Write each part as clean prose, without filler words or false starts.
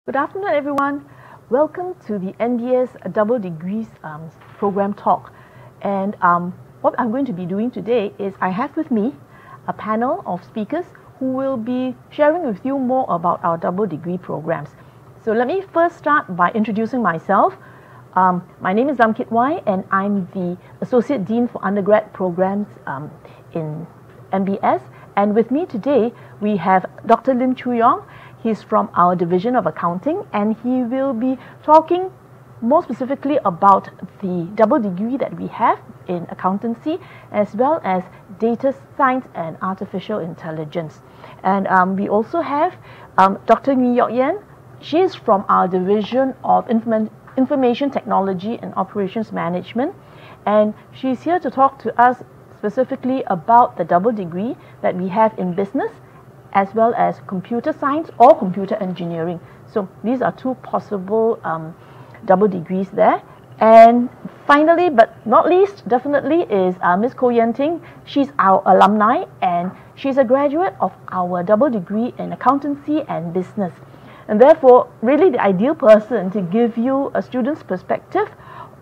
Good afternoon, everyone. Welcome to the NDS Double Degrees program talk. And what I'm going to be doing today is I have with me a panel of speakers who will be sharing with you more about our double degree programs. So let me first start by introducing myself. My name is Lam Kit Wai, and I'm the Associate Dean for Undergrad Programs in MBS. And with me today, we have Dr. Lim Chu Yong. He's from our Division of Accounting, and he will be talking more specifically about the double degree that we have in accountancy, as well as data science and artificial intelligence. And we also have Dr. Ngui Yok Yen. She is from our Division of Information Technology and Operations Management, and she's here to talk to us specifically about the double degree that we have in business, as well as computer science or computer engineering. So these are two possible double degrees there. And finally, but not least, definitely is Ms. Koh Yen Ting. She's our alumni, and she's a graduate of our double degree in accountancy and business. And therefore, really the ideal person to give you a student's perspective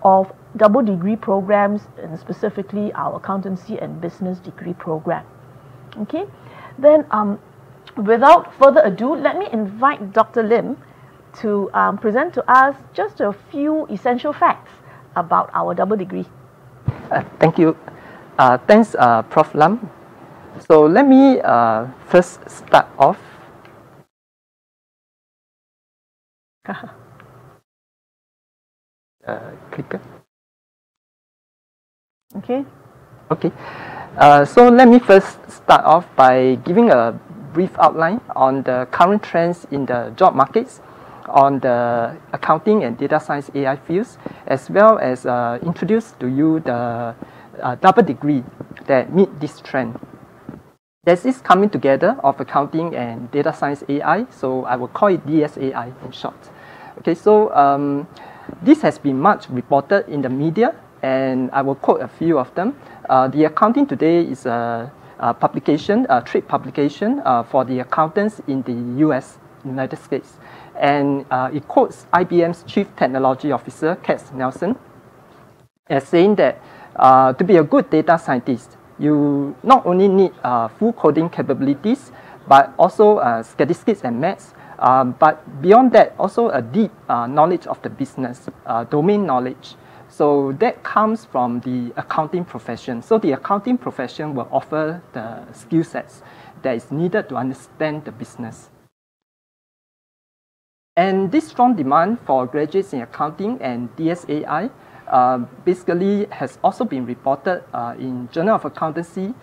of double degree programs, and specifically our accountancy and business degree program. Okay, then without further ado, let me invite Dr. Lim to present to us just a few essential facts about our double degree. Thank you. Thanks, Prof. Lam. So let me first start off. Clicker. Okay. Okay. So let me first start off by giving a brief outline on the current trends in the job markets, on the accounting and data science AI fields, as well as introduce to you the double degree that meet this trend. There's this coming together of accounting and data science AI, so I will call it DSAI in short. Okay, so this has been much reported in the media, and I will quote a few of them. The Accounting Today is a publication, a trade publication for the accountants in the United States. And it quotes IBM's Chief Technology Officer, Katz Nelson, as saying that to be a good data scientist, you not only need full coding capabilities, but also statistics and maths, but beyond that, also a deep knowledge of the business, domain knowledge. So that comes from the accounting profession. So the accounting profession will offer the skill sets that is needed to understand the business. And this strong demand for graduates in accounting and DSAI basically has also been reported in Journal of Accountancy,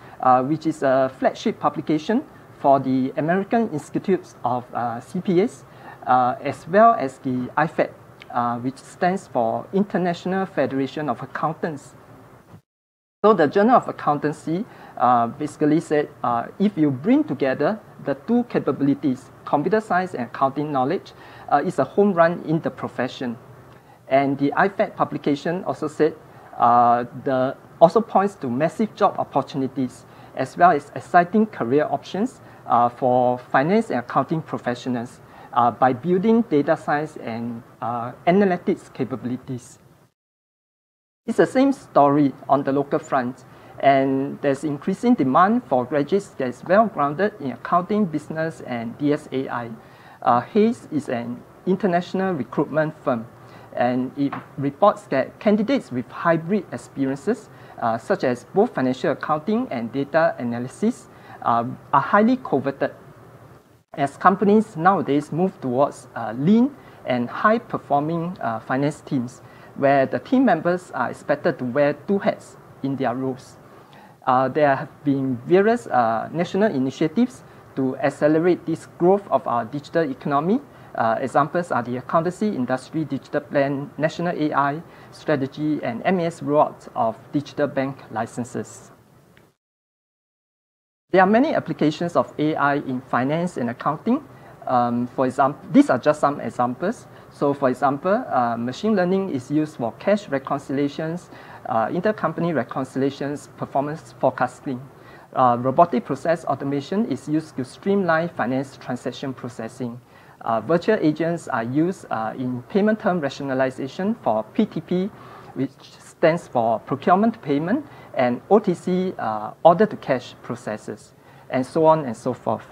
which is a flagship publication for the American Institutes of CPAs, as well as the IFAC, which stands for International Federation of Accountants. So the Journal of Accountancy basically said, if you bring together the two capabilities, computer science and accounting knowledge, it's a home run in the profession. And the IFAC publication also said, also points to massive job opportunities, as well as exciting career options for finance and accounting professionals by building data science and analytics capabilities. It's the same story on the local front, and there's increasing demand for graduates that is well-grounded in accounting, business, and DSAI. Hays is an international recruitment firm, and it reports that candidates with hybrid experiences, such as both financial accounting and data analysis, are highly coveted, as companies nowadays move towards lean and high-performing finance teams, where the team members are expected to wear two hats in their roles. There have been various national initiatives to accelerate this growth of our digital economy. Examples are the Accountancy Industry Digital Plan, National AI Strategy, and MAS rollout of digital bank licenses. There are many applications of AI in finance and accounting. For example, these are just some examples. So for example, machine learning is used for cash reconciliations, intercompany reconciliations, performance forecasting. Robotic process automation is used to streamline finance transaction processing. Virtual agents are used in payment term rationalization for PTP, which stands for procurement to payment, and OTC, order to cash processes, and so on and so forth.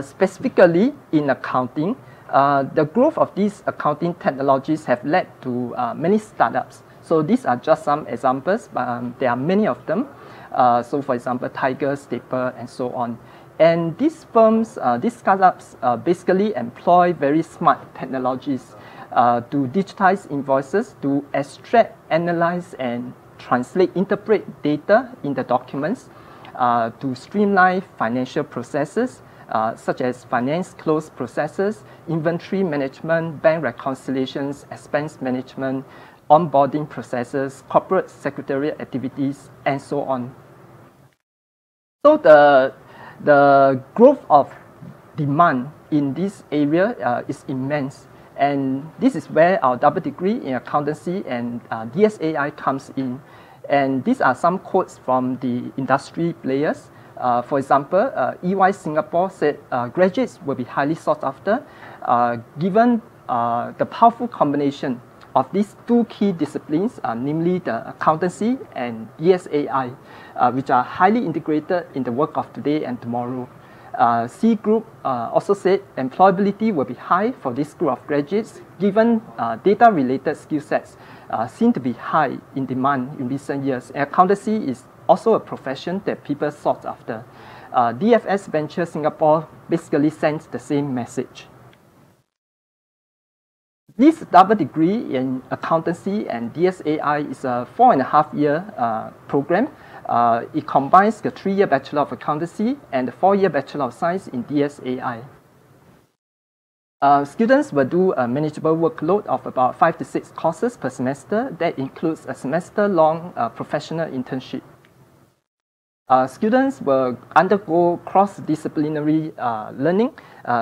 Specifically in accounting, the growth of these accounting technologies have led to many startups. So these are just some examples, but there are many of them. So for example, Tiger, Staple, and so on. And these firms, these startups basically employ very smart technologies to digitize invoices, to extract, analyze, and translate, interpret data in the documents, to streamline financial processes, such as finance close processes, inventory management, bank reconciliations, expense management, onboarding processes, corporate secretariat activities, and so on. So the growth of demand in this area is immense. And this is where our double degree in accountancy and DSAI comes in. And these are some quotes from the industry players. For example, EY Singapore said graduates will be highly sought after given the powerful combination of these two key disciplines, namely the accountancy and DSAI, which are highly integrated in the work of today and tomorrow. C Group also said employability will be high for this group of graduates given data-related skill sets seem to be high in demand in recent years. And accountancy is also a profession that people sought after. DFS Venture Singapore basically sends the same message. This double degree in accountancy and DSAI is a 4.5-year program. It combines the 3-year Bachelor of Accountancy and the 4-year Bachelor of Science in DSAI. Students will do a manageable workload of about 5 to 6 courses per semester. That includes a semester-long professional internship. Students will undergo cross-disciplinary learning,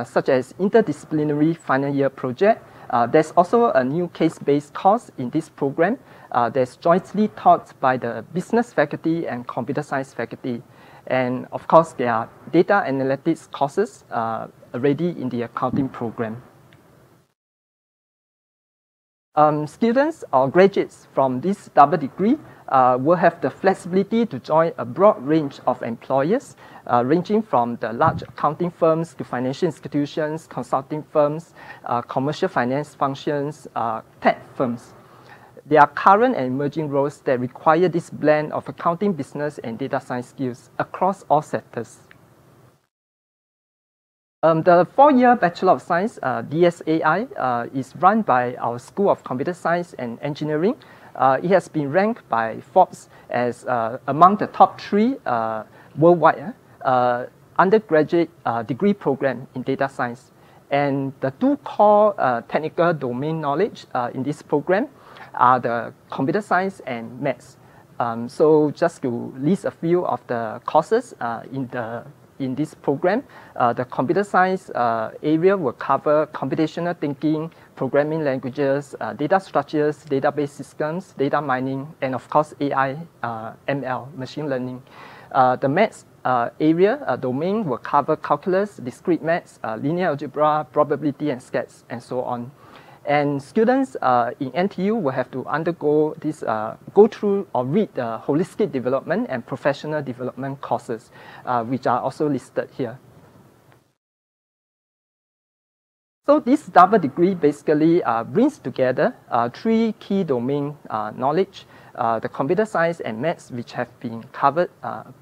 such as interdisciplinary final year project. There's also a new case-based course in this program that's jointly taught by the business faculty and computer science faculty. And of course, there are data analytics courses already in the accounting program. Students or graduates from this double degree will have the flexibility to join a broad range of employers, ranging from the large accounting firms to financial institutions, consulting firms, commercial finance functions, tech firms. There are current and emerging roles that require this blend of accounting, business, and data science skills across all sectors. The 4-year Bachelor of Science, DSAI, is run by our School of Computer Science and Engineering. It has been ranked by Forbes as among the top 3 worldwide undergraduate degree program in data science. And the 2 core technical domain knowledge in this program are the computer science and maths. So just to list a few of the courses in this program, the computer science area will cover computational thinking, programming languages, data structures, database systems, data mining, and of course AI, ML, machine learning. The maths area domain will cover calculus, discrete maths, linear algebra, probability and stats, and so on. And students in NTU will have to undergo this, go through or read the holistic development and professional development courses, which are also listed here. So this double degree basically brings together 3 key domain knowledge, the computer science and maths, which have been covered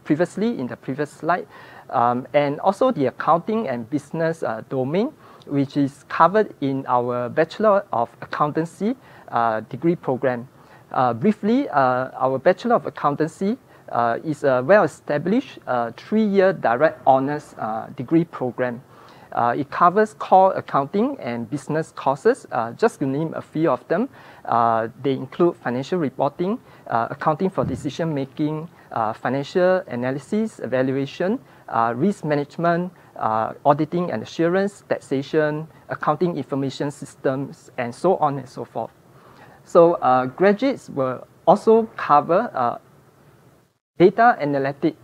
previously in the previous slide, and also the accounting and business domain, which is covered in our Bachelor of Accountancy degree program. Briefly, our Bachelor of Accountancy is a well-established 3-year direct honors degree program. It covers core accounting and business courses. Just to name a few of them, they include financial reporting, accounting for decision making, financial analysis, evaluation, risk management, auditing and assurance, taxation, accounting information systems, and so on and so forth. So graduates will also cover data analytic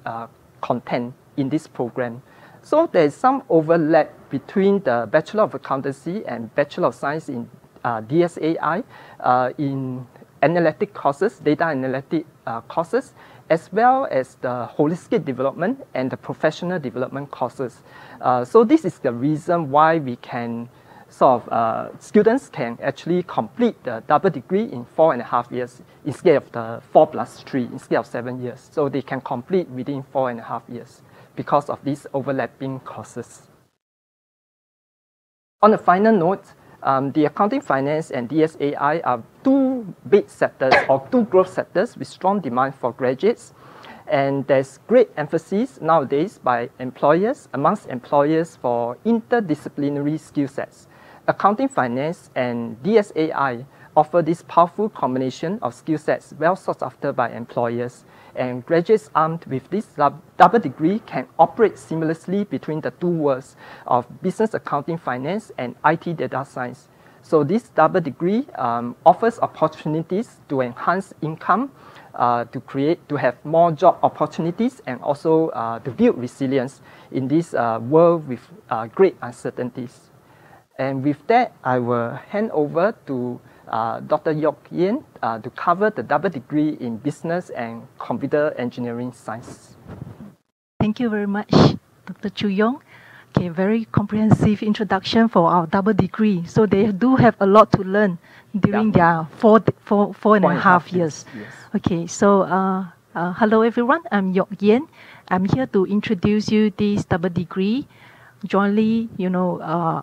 content in this program. So there is some overlap between the Bachelor of Accountancy and Bachelor of Science in DSAI in analytic courses, data analytic courses, as well as the holistic development and the professional development courses. So this is the reason why we can students can actually complete the double degree in 4.5 years instead of the 4+3, instead of 7 years. So they can complete within 4.5 years because of these overlapping courses. On a final note, the accounting, finance, and DSAI are two big sectors or two growth sectors with strong demand for graduates. And there's great emphasis nowadays by employers, amongst employers, for interdisciplinary skill sets. Accounting, finance, and DSAI offer this powerful combination of skill sets well sought after by employers. And graduates armed with this double degree can operate seamlessly between the two worlds of business accounting, finance, and IT data science. So this double degree offers opportunities to enhance income, to have more job opportunities, and also to build resilience in this world with great uncertainties. And with that, I will hand over to Dr. Yok Yen to cover the double degree in business and computer engineering science. Thank you very much, Dr. Chu Yong. Okay, very comprehensive introduction for our double degree. So they do have a lot to learn during their four and a half years. Yes. Okay, so hello everyone. I'm Yok Yen. I'm here to introduce you this double degree, jointly,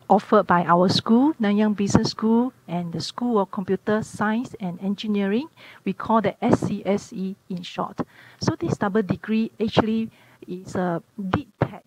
offered by our school, Nanyang Business School, and the School of Computer Science and Engineering. We call the SCSE in short. So this double degree actually is a deep tech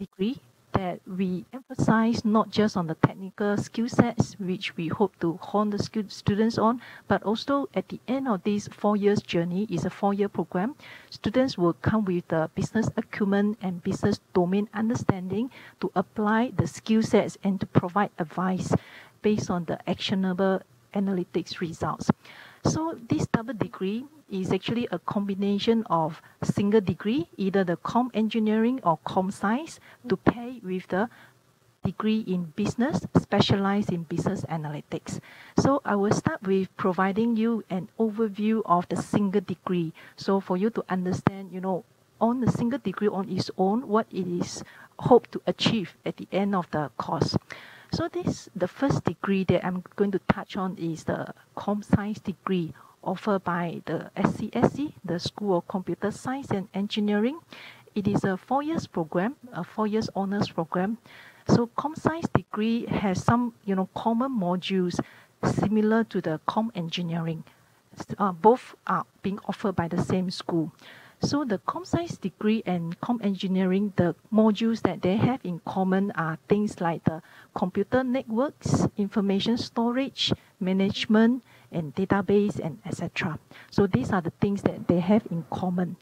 degree that we emphasize not just on the technical skill sets, which we hope to hone the students on, but also at the end of this 4 years journey, is a 4-year program. Students will come with the business acumen and business domain understanding to apply the skill sets and to provide advice based on the actionable analytics results. So this double degree is actually a combination of single degree, either the comm engineering or comm science, to pair with the degree in business, specialized in business analytics. So I will start with providing you an overview of the single degree. So for you to understand, on the single degree on its own, what it is hoped to achieve at the end of the course. So the first degree that I'm going to touch on is the comm science degree offered by the SCSE, the School of Computer Science and Engineering. It is a 4 years program, a 4 years honors program. So comm science degree has some, common modules similar to the comm engineering. Both are being offered by the same school. So the comm science degree and comm engineering, the modules that they have in common are things like the computer networks, information storage, management, and database, and etc. So these are the things that they have in common.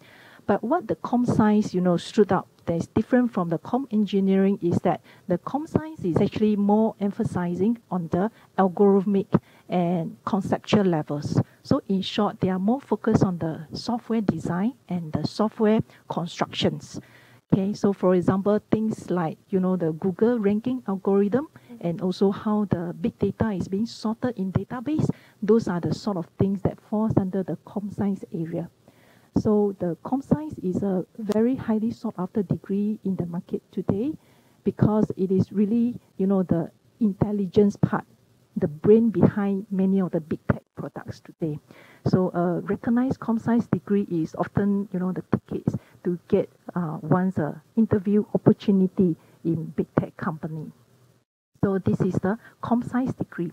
But what the comm science, stood out that is different from the comm engineering is that the comm science is actually more emphasizing on the algorithmic and conceptual levels. So in short, they are more focused on the software design and the software constructions. Okay, so for example, things like, the Google ranking algorithm and also how the big data is being sorted in database, those are the sort of things that falls under the comm science area. So the comm science is a very highly sought after degree in the market today because it is really, the intelligence part, the brain behind many of the big tech products today. So a recognized comm science degree is often, the tickets to get one's interview opportunity in big tech company. So this is the comm science degree.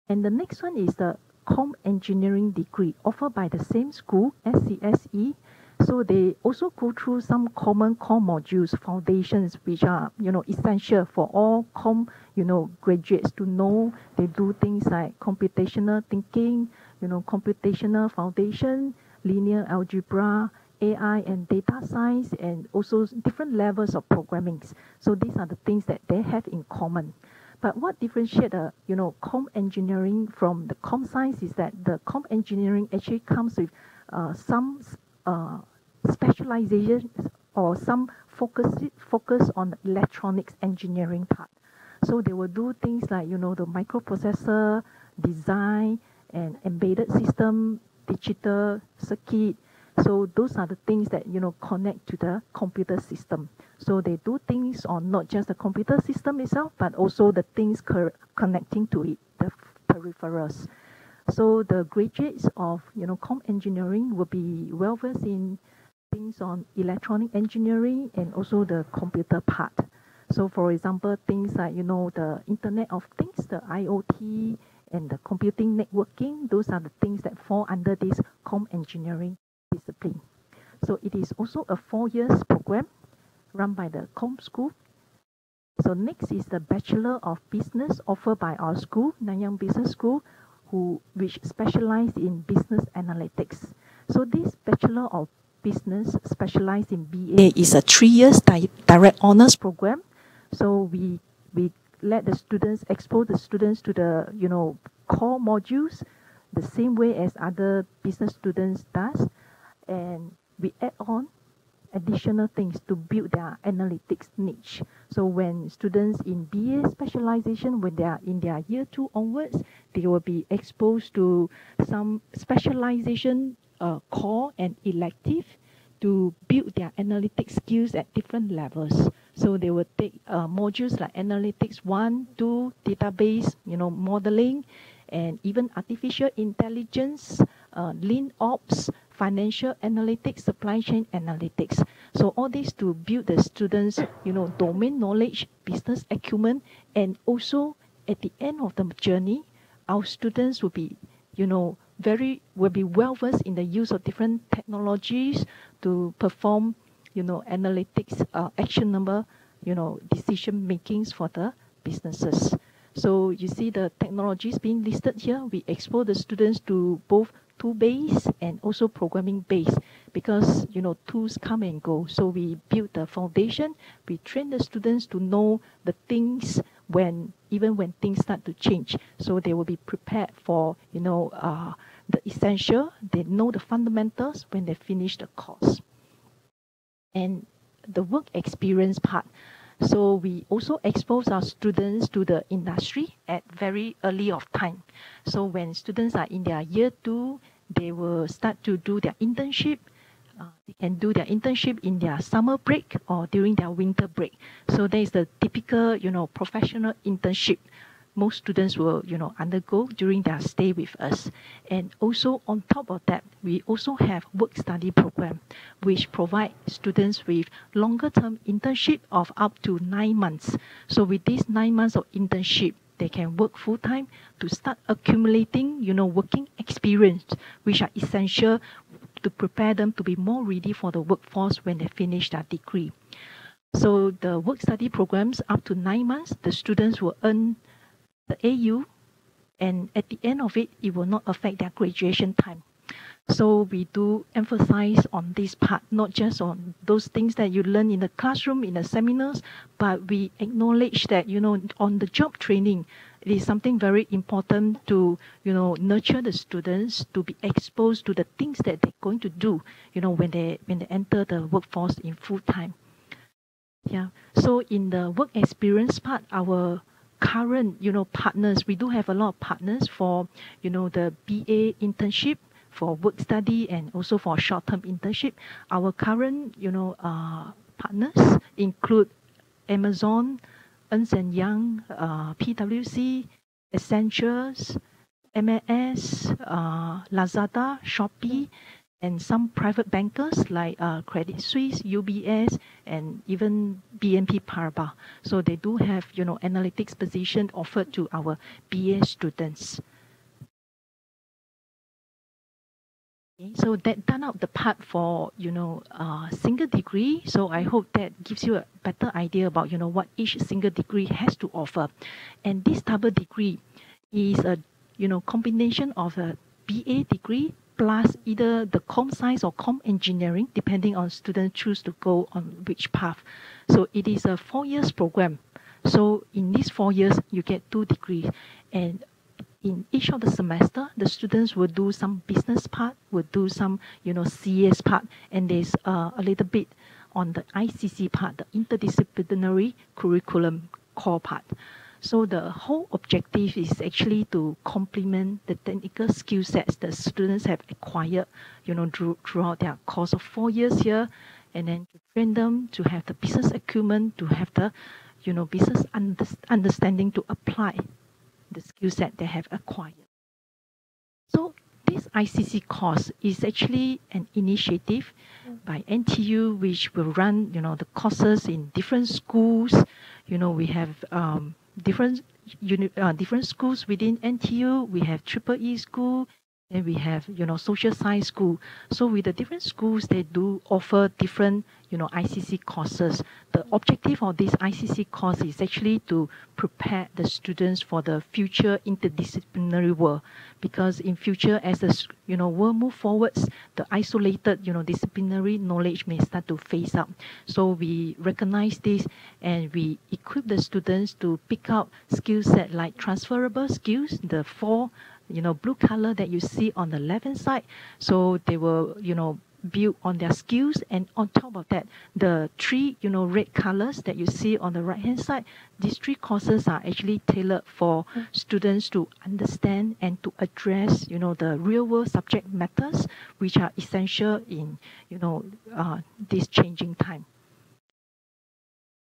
And the next one is the comm engineering degree offered by the same school, SCSE. So they also go through some common core modules, foundations, which are, essential for all comm, graduates to know. They do things like computational thinking, computational foundation, linear algebra, AI and data science, and also different levels of programming. So these are the things that they have in common. But what differentiates comm engineering from the comm science is that the comm engineering actually comes with some specialization or some focus on the electronics engineering part. So they will do things like, you know, the microprocessor design and embedded system, digital circuit. So those are the things that, you know, connect to the computer system. So they do things on not just the computer system itself, but also the things connecting to it, the peripherals. So the graduates of, you know, comm engineering will be well versed in things on electronic engineering and also the computer part. So for example, things like, you know, the Internet of Things, the IoT, and the computing networking, those are the things that fall under this comm engineering discipline. So it is also a 4-year program run by the comm school. So next is the Bachelor of Business offered by our school, Nanyang Business School, which specialize in business analytics. So this Bachelor of Business specialized in BA is a 3-year direct honors program. So we let the students expose the students to the, you know, core modules the same way as other business students does, and we add on additional things to build their analytics niche. So when students in BA specialization, when they are in their year 2 onwards, they will be exposed to some specialization core and elective to build their analytics skills at different levels. So they will take modules like Analytics 1, 2, database, you know, modeling, and even artificial intelligence, lean ops, financial analytics, supply chain analytics. So all this to build the students, you know, domain knowledge, business acumen, and also at the end of the journey, our students will be, you know, will be well versed in the use of different technologies to perform, you know, analytics, actionable, you know, decision makings for the businesses. So you see the technologies being listed here. We expose the students to both tool-based and also programming-based because, you know, tools come and go. So we build the foundation. We train the students to know the things even when things start to change. So they will be prepared for, you know, the essential. They know the fundamentals when they finish the course. And the work experience part. So we also expose our students to the industry at very early of time. So when students are in their year 2, they will start to do their internship. They can do their internship in their summer break or during their winter break. So there is the typical, you know, professional internship most students will, you know, undergo during their stay with us. And also on top of that, we also have work study program, which provide students with longer term internship of up to 9 months. So with these 9 months of internship, they can work full time to start accumulating, you know, working experience, which are essential to prepare them to be more ready for the workforce when they finish their degree. So the work study programs up to 9 months, the students will earn the AU, and at the end of it, it will not affect their graduation time. So we do emphasize on this part, not just on those things that you learn in the classroom, in the seminars, but we acknowledge that, you know, on the job training, it is something very important to, you know, nurture the students to be exposed to the things that they're going to do, you know, when they enter the workforce in full time. Yeah. So in the work experience part, our current, you know, partners, we do have a lot of partners for, you know, the BA internship, for work study, and also for short-term internship. Our current, you know, partners include Amazon, Ernst & Young, PwC, Accenture, MAS, Lazada, Shopee, and some private bankers like Credit Suisse, UBS, and even BNP Paribas. So they do have, you know, analytics position offered to our BA students. Okay, so that done out the part for, you know, single degree. So I hope that gives you a better idea about, you know, what each single degree has to offer. And this double degree is a, you know, combination of a BA degree plus either the comm science or comm engineering, depending on students choose to go on which path. So it is a 4 years program. So in these 4 years, you get 2 degrees. And in each of the semester, the students will do some business part, will do some, you know, CS part, and there's a little bit on the ICC part, the interdisciplinary curriculum core part. So the whole objective is actually to complement the technical skill sets that students have acquired, throughout their course of 4 years here, and then to train them to have the business acumen, to have the, business understanding to apply the skill set they have acquired. So this ICC course is actually an initiative by NTU, which will run, the courses in different schools. We have different schools within NTU. We have EEE school, and we have, social science school. So with the different schools, they do offer different, ICC courses. The objective of this ICC course is actually to prepare the students for the future interdisciplinary world. Because in future, as the, world move forwards, the isolated, disciplinary knowledge may start to phase out. So we recognize this and we equip the students to pick up skill set like transferable skills, the 4 blue color that you see on the left-hand side. So they will, build on their skills, and on top of that, the 3, red colors that you see on the right-hand side. These 3 courses are actually tailored for students to understand and to address, the real-world subject matters, which are essential in, this changing time.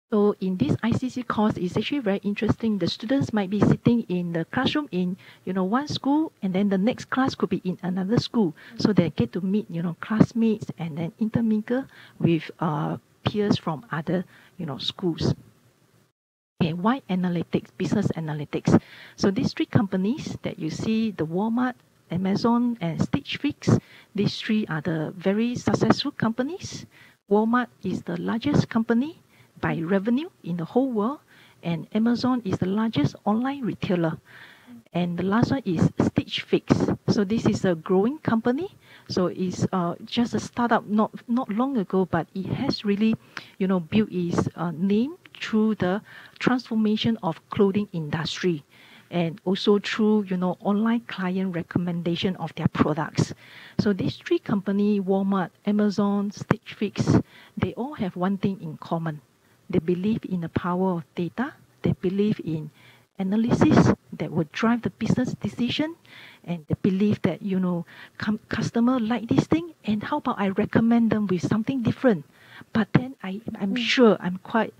So in this ICC course, it's actually very interesting. The students might be sitting in the classroom in, one school, and then the next class could be in another school. So they get to meet, classmates and then intermingle with peers from other, schools. Okay, why analytics, business analytics? So these 3 companies that you see, the Walmart, Amazon, and Stitch Fix, these 3 are the very successful companies. Walmart is the largest company by revenue in the whole world, and Amazon is the largest online retailer. And the last one is Stitch Fix. So this is a growing company. So it's just a startup not long ago, but it has really, built its name through the transformation of clothing industry, and also through, online client recommendation of their products. So these 3 companies, Walmart, Amazon, Stitch Fix, they all have one thing in common. They believe in the power of data. They believe in analysis that will drive the business decision. And they believe that, customer like this thing, and how about I recommend them with something different? But then I'm sure, I'm quite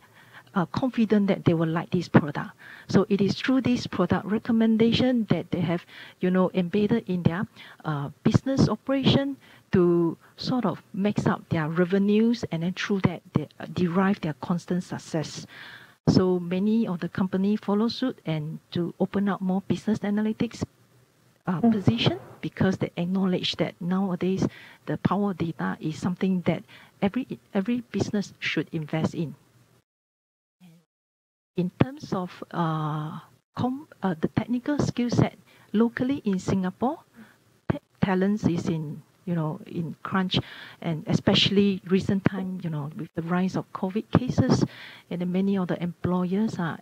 confident that they will like this product. So it is through this product recommendation that they have, embedded in their business operation to sort of mix up their revenues, and then through that they derive their constant success. So many of the company follow suit and to open up more business analytics position, because they acknowledge that nowadays the power of data is something that every business should invest in. In terms of the technical skill set locally in Singapore, talents is in crunch, and especially recent time, with the rise of COVID cases, and then many of the employers are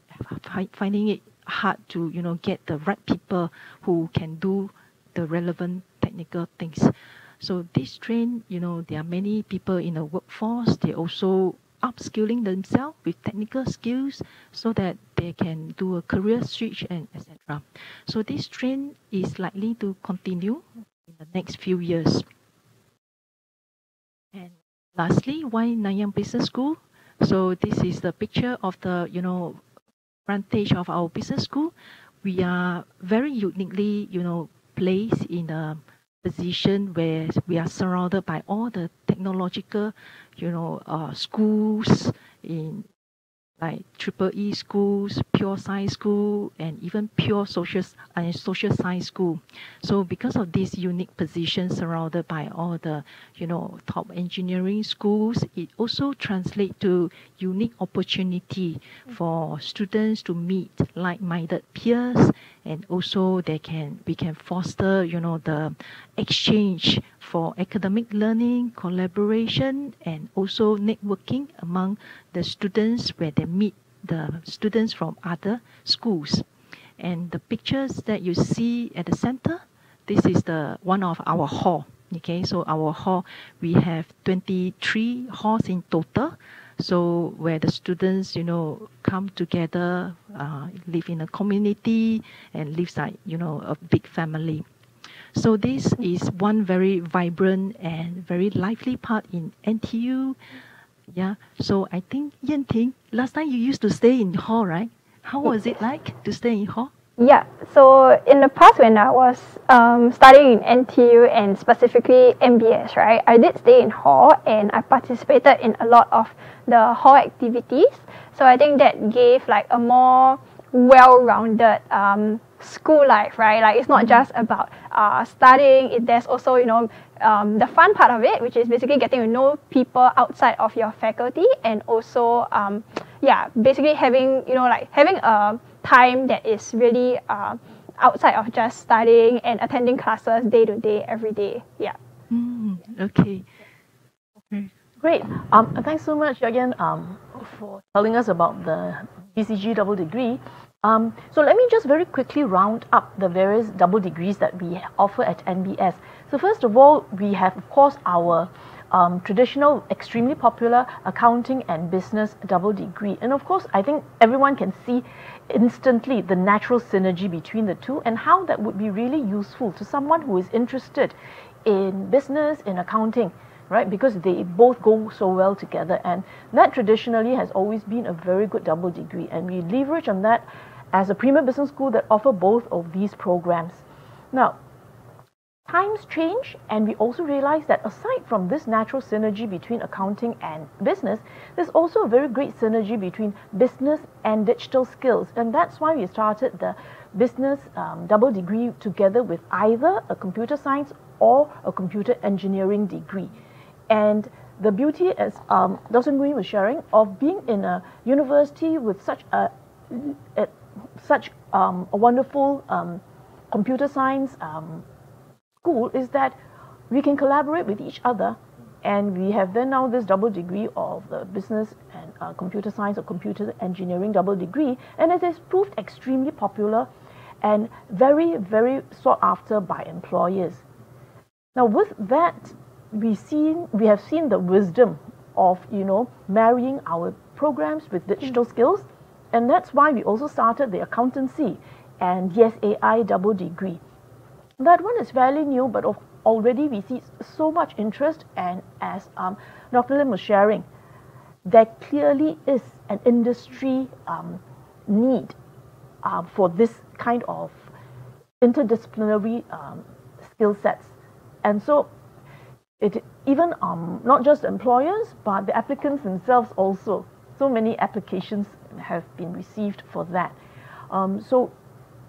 finding it hard to, get the right people who can do the relevant technical things. So this trend, there are many people in the workforce. They also upskilling themselves with technical skills so that they can do a career switch and etc. So this trend is likely to continue in the next few years. And lastly, why Nanyang Business School? So this is the picture of the frontage of our business school. We are very uniquely placed in a position where we are surrounded by all the technological schools in like EEE schools, pure science school, and even pure social science school. So because of this unique position surrounded by all the top engineering schools, it also translates to unique opportunity for students to meet like-minded peers, and also we can foster the exchange for academic learning, collaboration, and also networking among the students where they meet the students from other schools. And the pictures that you see at the center, this is one of our hall. Okay, so our hall, we have 23 halls in total. So where the students, come together, live in a community and live like, a big family. So this is one very vibrant and very lively part in NTU. Yeah. So I think Yanting, last time you used to stay in hall, right? How was it like to stay in hall? Yeah, so in the past when I was studying in NTU and specifically MBS, right, I did stay in hall and I participated in a lot of the hall activities. So I think that gave like a more well-rounded school life, right? Like it's not just about studying. There's also, the fun part of it, which is basically getting to know people outside of your faculty, and also, basically having, having a time that is really outside of just studying and attending classes day to day, every day. Yeah. Okay. Great. Thanks so much again for telling us about the BCG double degree. So let me just very quickly round up the various double degrees that we offer at NBS. So first of all, we have, of course, our traditional, extremely popular accounting and business double degree. And of course, I think everyone can see instantly the natural synergy between the two and how that would be really useful to someone who is interested in business, in accounting, right? Because they both go so well together. And that traditionally has always been a very good double degree. And we leverage on that as a premier business school that offer both of these programs. Now, times change, and we also realize that aside from this natural synergy between accounting and business, there's also a very great synergy between business and digital skills. And that's why we started the business double degree together with either a computer science or a computer engineering degree. And the beauty, as Dr. Nguyen was sharing, of being in a university with such a wonderful computer science school is that we can collaborate with each other, and we have then now this double degree of the business and computer science or computer engineering double degree, and it has proved extremely popular and very, very sought after by employers. Now with that, we have seen the wisdom of marrying our programs with digital skills, and that's why we also started the accountancy and yes AI double degree. That one is fairly new, but already we see so much interest, and as Dr. Lim was sharing, there clearly is an industry need for this kind of interdisciplinary skill sets. And so it even not just employers, but the applicants themselves also. So many applications have been received for that. So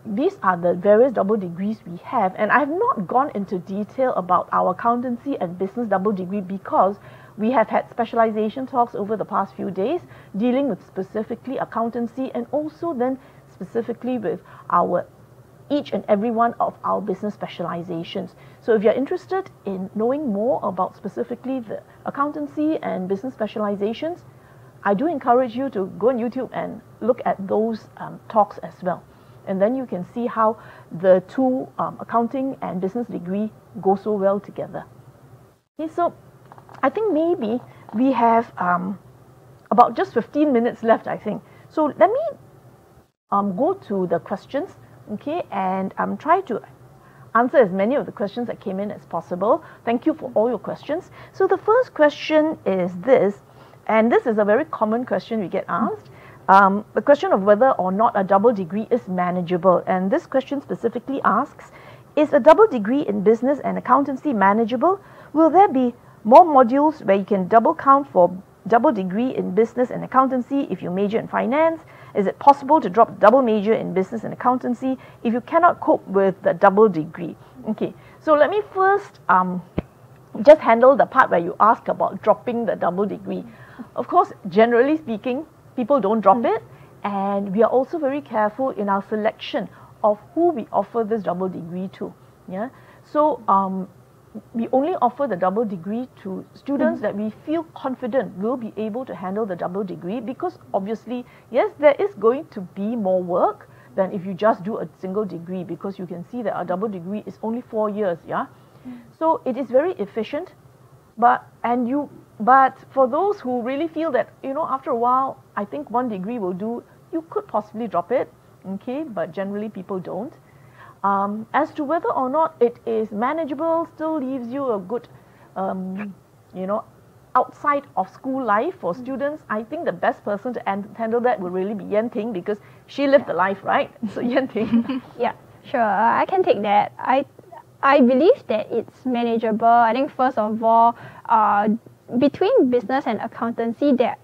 these are the various double degrees we have, and I have not gone into detail about our accountancy and business double degree because we have had specialization talks over the past few days dealing with specifically accountancy and also then specifically with each and every one of our business specializations. So if you're interested in knowing more about specifically the accountancy and business specializations, I do encourage you to go on YouTube and look at those talks as well. And then you can see how the two accounting and business degree go so well together. Okay, so I think maybe we have about just 15 minutes left, I think. So let me go to the questions, okay, and try to answer as many of the questions that came in as possible. Thank you for all your questions. So the first question is this, and this is a very common question we get asked. The question of whether or not a double degree is manageable. And this question specifically asks, is a double degree in business and accountancy manageable? Will there be more modules where you can double count for double degree in business and accountancy if you major in finance? Is it possible to drop double major in business and accountancy if you cannot cope with the double degree? Okay, so let me first just handle the part where you ask about dropping the double degree. Of course, generally speaking, people don't drop it, and we are also very careful in our selection of who we offer this double degree to. Yeah, so we only offer the double degree to students that we feel confident will be able to handle the double degree, because obviously, yes, there is going to be more work than if you just do a single degree, because you can see that our double degree is only 4 years. Yeah, So it is very efficient, but for those who really feel that, after a while, I think 1 degree will do, you could possibly drop it, okay, but generally people don't. As to whether or not it is manageable, still leaves you a good, outside of school life for students. I think the best person to handle that would really be Yen Ting, because she lived the life, right? So Yen Ting. Yeah, sure. I can take that. I believe that it's manageable. I think first of all, between business and accountancy, the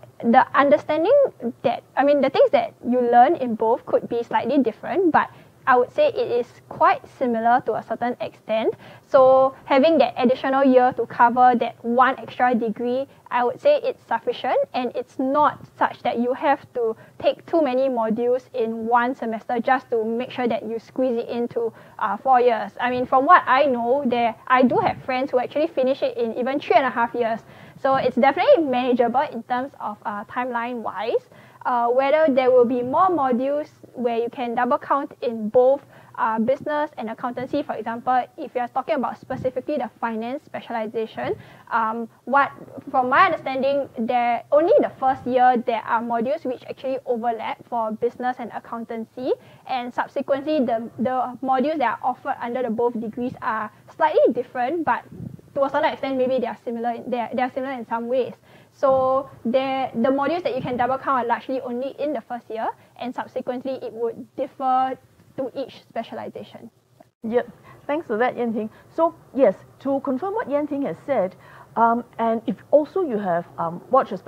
understanding the things that you learn in both could be slightly different, but I would say it is quite similar to a certain extent. So having that additional year to cover that 1 extra degree, I would say it's sufficient, and it's not such that you have to take too many modules in 1 semester just to make sure that you squeeze it into 4 years. I mean, from what I know, I do have friends who actually finish it in even 3.5 years. So it's definitely manageable in terms of timeline-wise. Whether there will be more modules where you can double count in both business and accountancy. For example, if you're talking about specifically the finance specialization, from my understanding, only the first year there are modules which actually overlap for business and accountancy, and subsequently the modules that are offered under the both degrees are slightly different, but to a certain extent maybe they are similar. They are similar in some ways. So the modules that you can double count are largely only in the first year, and subsequently it would differ to each specialization. Yep, thanks for that, Yen Ting. So yes, to confirm what Yen Ting has said, and if also you have watched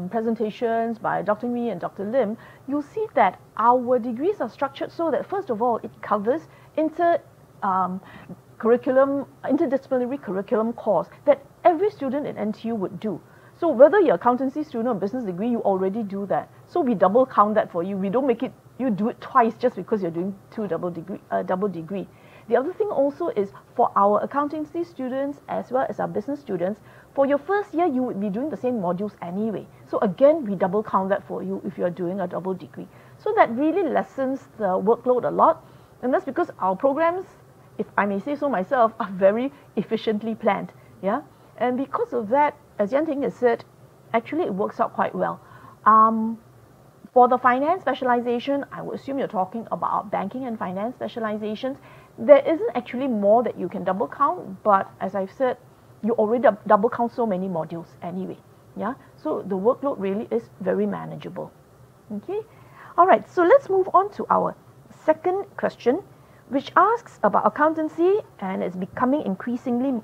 presentations by Dr. Ngui and Dr. Lim, you'll see that our degrees are structured so that first of all it covers interdisciplinary curriculum course that every student in NTU would do. So whether you're accountancy student or business degree, you already do that. So we double count that for you. We don't make it, you do it twice just because you're doing double degree. The other thing also is for our accountancy students as well as our business students, for your first year, you would be doing the same modules anyway. So again, we double count that for you if you're doing a double degree. So that really lessens the workload a lot. And that's because our programs, if I may say so myself, are very efficiently planned. Yeah. And because of that, as Yen Ting has said, actually it works out quite well. For the finance specialization, I would assume you're talking about banking and finance specializations. There isn't actually more that you can double count, but as I've said, you already double count so many modules anyway. Yeah, so the workload really is very manageable. Okay, all right. So let's move on to our second question, which asks about accountancy, and it's becoming increasingly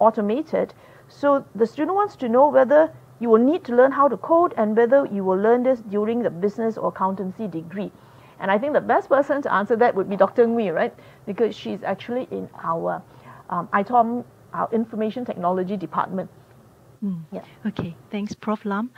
automated. So the student wants to know whether you will need to learn how to code and whether you will learn this during the business or accountancy degree. And I think the best person to answer that would be Dr. Ngui, right? Because she's actually in our ITOM, our Information Technology Department. Yeah. Okay, thanks, Prof. Lam.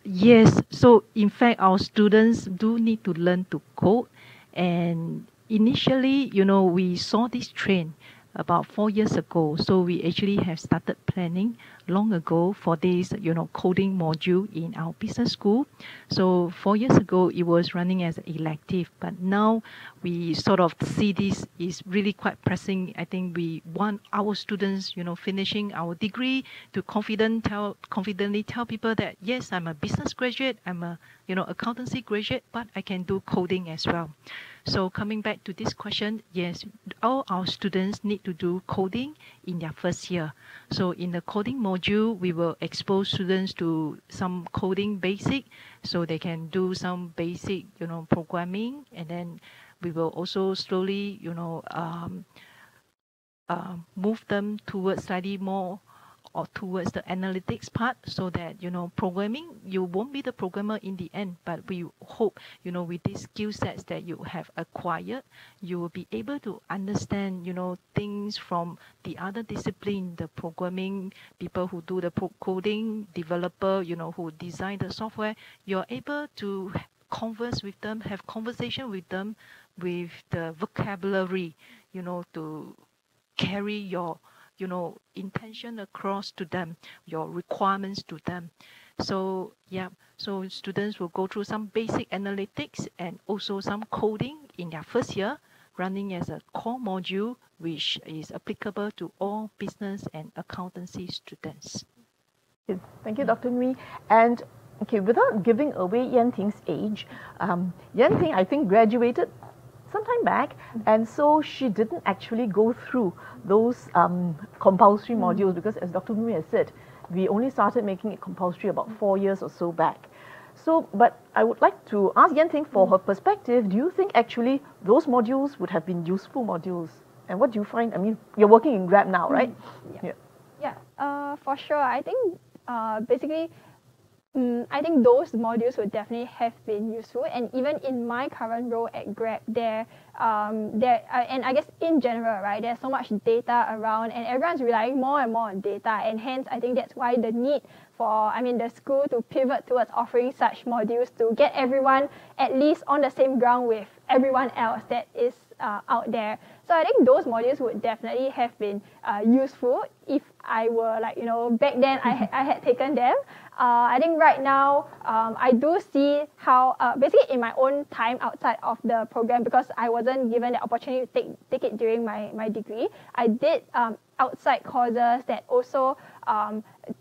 Yes, so in fact, our students do need to learn to code. And initially, we saw this trend about 4 years ago. So we actually have started planning long ago for this, coding module in our business school. So 4 years ago, it was running as an elective, but now we sort of see this is really quite pressing. I think we want our students, finishing our degree to confidently tell people that, yes, I'm a business graduate, I'm a, accountancy graduate, but I can do coding as well. So coming back to this question, yes, all our students need to do coding in their first year. So in the coding module, we will expose students to some coding basic, so they can do some basic, programming, and then we will also slowly, move them towards slightly more or towards the analytics part, so that, programming, you won't be the programmer in the end, but we hope, with these skill sets that you have acquired, you will be able to understand, things from the other discipline, the programming, people who do the coding, developer, who design the software. You're able to converse with them, have conversation with them with the vocabulary, to carry your intention across to them, your requirements to them. So yeah, so students will go through some basic analytics and also some coding in their first year. running as a core module, which is applicable to all business and accountancy students. Thank you, Dr. Nui. And okay, without giving away Yan Ting's age, Yan Ting, I think, graduated sometime back, and so she didn't actually go through those compulsory modules because, as Dr. Nui has said, we only started making it compulsory about 4 years or so back. So, but I would like to ask Yan Ting for her perspective. Do you think actually those modules would have been useful modules? And what do you find? I mean, you're working in Grab now, right? Yeah, for sure. I think basically, I think those modules would definitely have been useful. And even in my current role at Grab, and I guess in general, right, there's so much data around, and everyone's relying more and more on data. And hence, I think that's why the need for, the school to pivot towards offering such modules to get everyone at least on the same ground with everyone else that is out there. So I think those modules would definitely have been useful if I were back then I had taken them. I think right now I do see how basically in my own time outside of the program, because I wasn't given the opportunity to take it during my degree, I did outside courses that also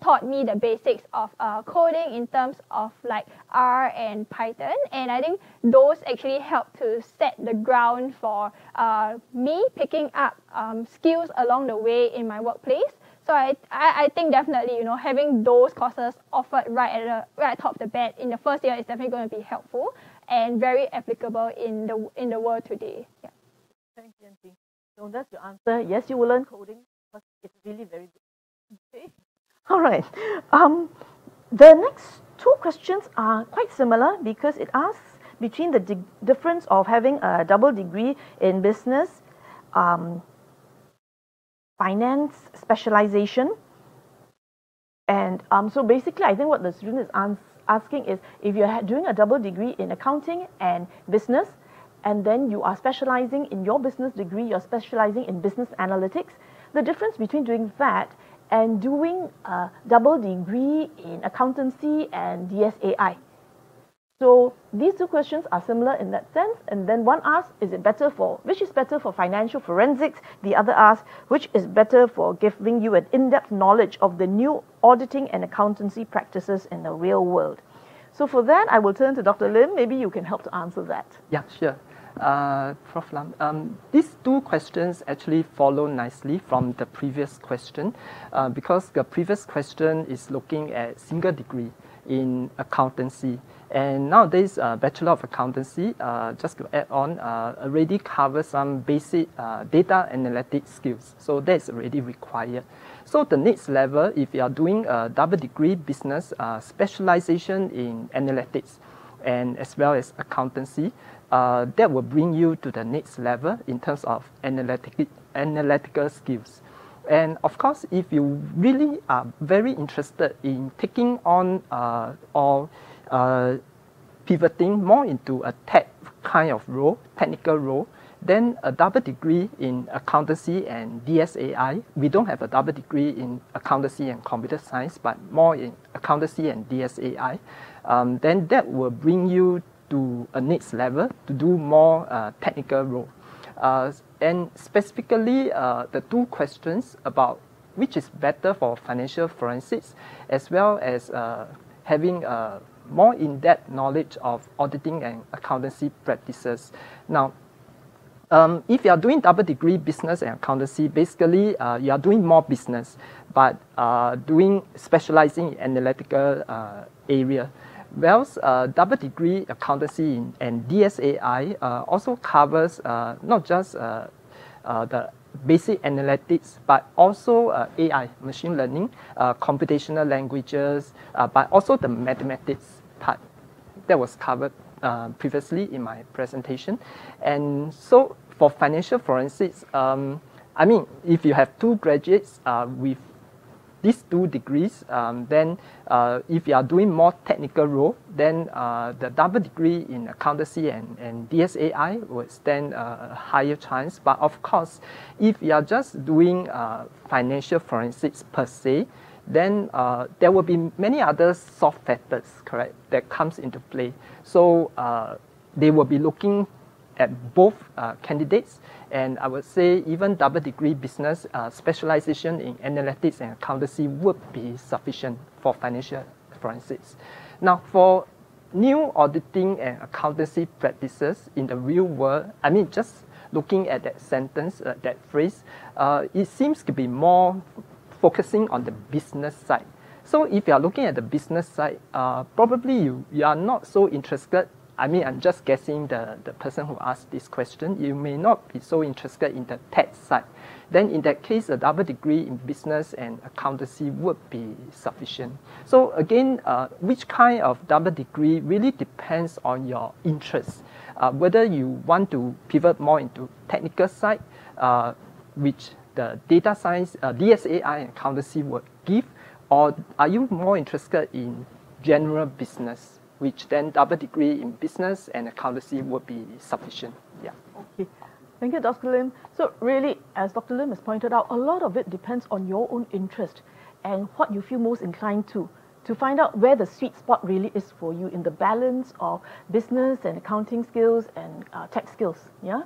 taught me the basics of coding in terms of like R and Python, and I think those actually help to set the ground for me picking up skills along the way in my workplace. So I think definitely, having those courses offered right at top of the bat in the first year is definitely going to be helpful and very applicable in the world today. Yeah. Thank you, Yan Ting. So that's your answer. Yes, you will learn coding, but it's really very good. Okay. All right. The next two questions are quite similar because it asks between the difference of having a double degree in business, finance specialization, and so basically I think what the student is asking is, if you're doing a double degree in accounting and business, and then you are specializing in your business degree, you're specializing in business analytics, the difference between doing that and doing a double degree in accountancy and DSAI. So these two questions are similar in that sense, and then one asks, which is better for financial forensics? The other asks, which is better for giving you an in-depth knowledge of the new auditing and accountancy practices in the real world? So for that, I will turn to Dr. Lim. Maybe you can help to answer that. Yeah, sure. Prof. Lam, these two questions actually follow nicely from the previous question because the previous question is looking at single degree in accountancy. And nowadays, Bachelor of Accountancy, just to add on, already covers some basic data analytics skills. So that's already required. So the next level, if you are doing a double degree business specialization in analytics and as well as accountancy, that will bring you to the next level in terms of analytical skills. And of course, if you really are very interested in taking on or pivoting more into a tech kind of role, technical role, then a double degree in accountancy and DSAI. We don't have a double degree in accountancy and computer science, but more in accountancy and DSAI. Then that will bring you to a next level to do more technical role. And specifically, the two questions about which is better for financial forensics, as well as having more in-depth knowledge of auditing and accountancy practices. Now, if you are doing double degree business and accountancy, basically you are doing more business, but specializing in analytical area. Whereas double degree accountancy and DSAI also covers not just the basic analytics, but also AI, machine learning, computational languages, but also the mathematics part that was covered previously in my presentation. And so for financial forensics, if you have two graduates with these two degrees, then if you are doing more technical role, then the double degree in accountancy and DSAI would stand a higher chance. But of course, if you are just doing financial forensics per se, then there will be many other soft factors, correct, that comes into play. So they will be looking at both candidates, and I would say even double degree business specialization in analytics and accountancy would be sufficient for financial forensics. Now, for new auditing and accountancy practices in the real world, I mean, just looking at that sentence, that phrase, it seems to be more focusing on the business side. So if you are looking at the business side, probably you are not so interested. I mean, I'm just guessing the person who asked this question. You may not be so interested in the tech side. Then in that case, a double degree in business and accountancy would be sufficient. So again, which kind of double degree really depends on your interests. Whether you want to pivot more into technical side, which the data science, DSAI and accountancy would give, or are you more interested in general business, which then double degree in business and accountancy would be sufficient. Yeah. Okay. Thank you, Dr. Lim. So really, as Dr. Lim has pointed out, a lot of it depends on your own interest and what you feel most inclined to find out where the sweet spot really is for you in the balance of business and accounting skills and tech skills. Yeah.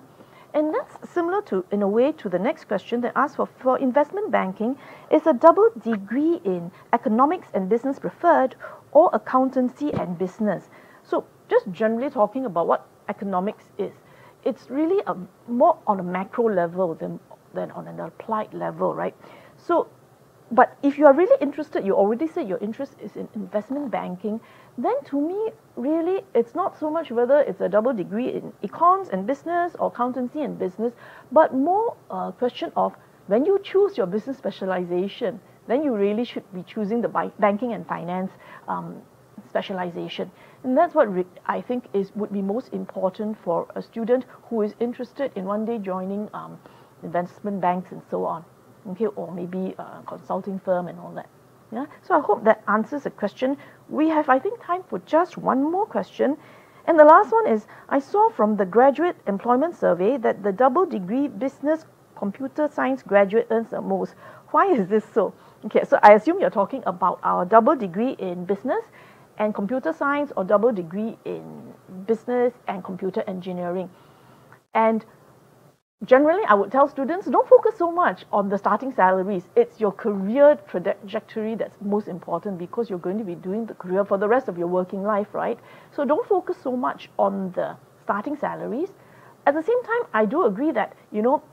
And that's similar to, in a way, to the next question that asks for investment banking, is a double degree in economics and business preferred or accountancy and business? So just generally talking about what economics is, it's really more on a macro level than on an applied level, right? So, but if you are really interested, you already said your interest is in investment banking, then to me, really, it's not so much whether it's a double degree in econs and business or accountancy and business, but more a question of when you choose your business specialization, then you really should be choosing the banking and finance specialization. And that's what I think would be most important for a student who is interested in one day joining investment banks and so on, okay, or maybe a consulting firm and all that. Yeah? So I hope that answers the question. We have, I think, time for just one more question. And the last one is, I saw from the graduate employment survey that the double degree business computer science graduate earns the most. Why is this so? Okay, so I assume you're talking about our double degree in business and computer science, or double degree in business and computer engineering. And generally, I would tell students, don't focus so much on the starting salaries. It's your career trajectory that's most important, because you're going to be doing the career for the rest of your working life, right? So don't focus so much on the starting salaries. At the same time, I do agree that, you know,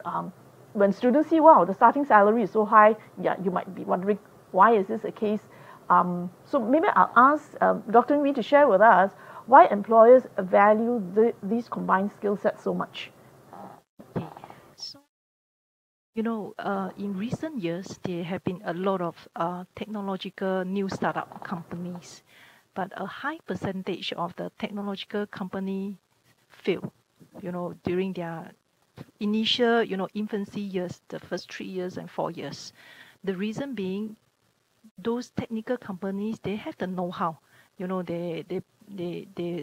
when students see, wow, the starting salary is so high, yeah, you might be wondering, why is this the case? So maybe I'll ask Dr. Nguyen to share with us why employers value these combined skill sets so much. Okay. So, you know, in recent years, there have been a lot of technological new startup companies, but a high percentage of the technological company fail, you know, during their initial, you know, infancy years, the first 3 years and 4 years. The reason being, those technical companies, they have the know-how, you know, they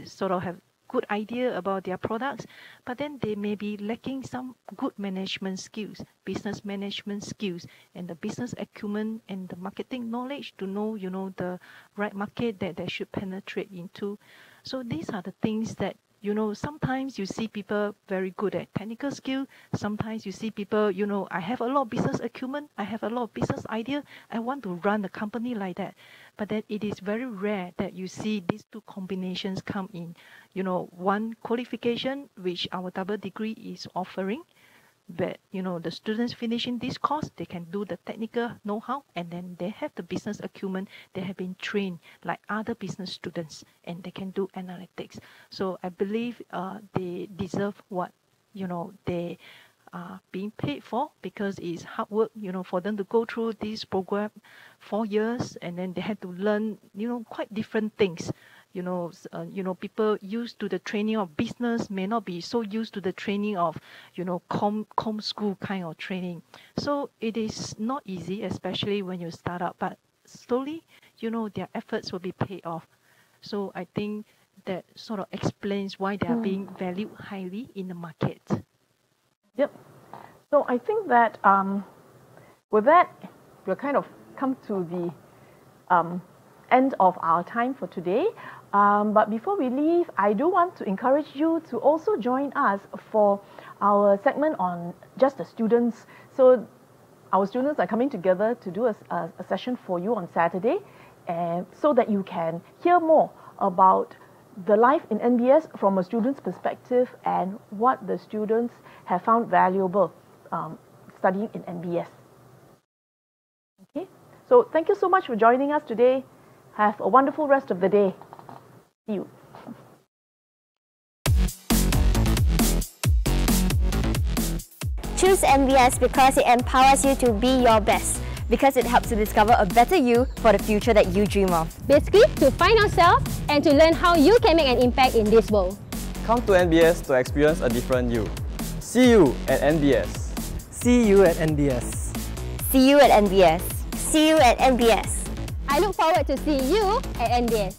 sort of have good idea about their products, but then they may be lacking some good management skills, business management skills, and the business acumen and the marketing knowledge to know, you know, the right market that they should penetrate into. So these are the things that, you know, sometimes you see people very good at technical skill. Sometimes you see people, you know, I have a lot of business acumen, I have a lot of business idea, I want to run a company like that. But then it is very rare that you see these two combinations come in. You know, one qualification which our double degree is offering, that, you know, the students finishing this course, they can do the technical know-how, and then they have the business acumen, they have been trained like other business students, and they can do analytics. So I believe they deserve what, you know, they are being paid for, because it's hard work, you know, for them to go through this program 4 years, and then they had to learn, you know, quite different things. You know, people used to the training of business may not be so used to the training of, you know, com school kind of training. So it is not easy, especially when you start up, but slowly, you know, their efforts will be paid off. So I think that sort of explains why they are being valued highly in the market. Yep. So I think that with that, we'll kind of come to the end of our time for today. But before we leave, I do want to encourage you to also join us for our segment on just the students. So our students are coming together to do a session for you on Saturday, and so that you can hear more about the life in NBS from a student's perspective and what the students have found valuable studying in NBS. Okay, so thank you so much for joining us today. Have a wonderful rest of the day. See you. Choose NBS because it empowers you to be your best, because it helps you discover a better you for the future that you dream of. Basically, to find ourselves and to learn how you can make an impact in this world. Come to NBS to experience a different you. See you at NBS. See you at NBS. See you at NBS. See you at NBS. I look forward to seeing you at NBS.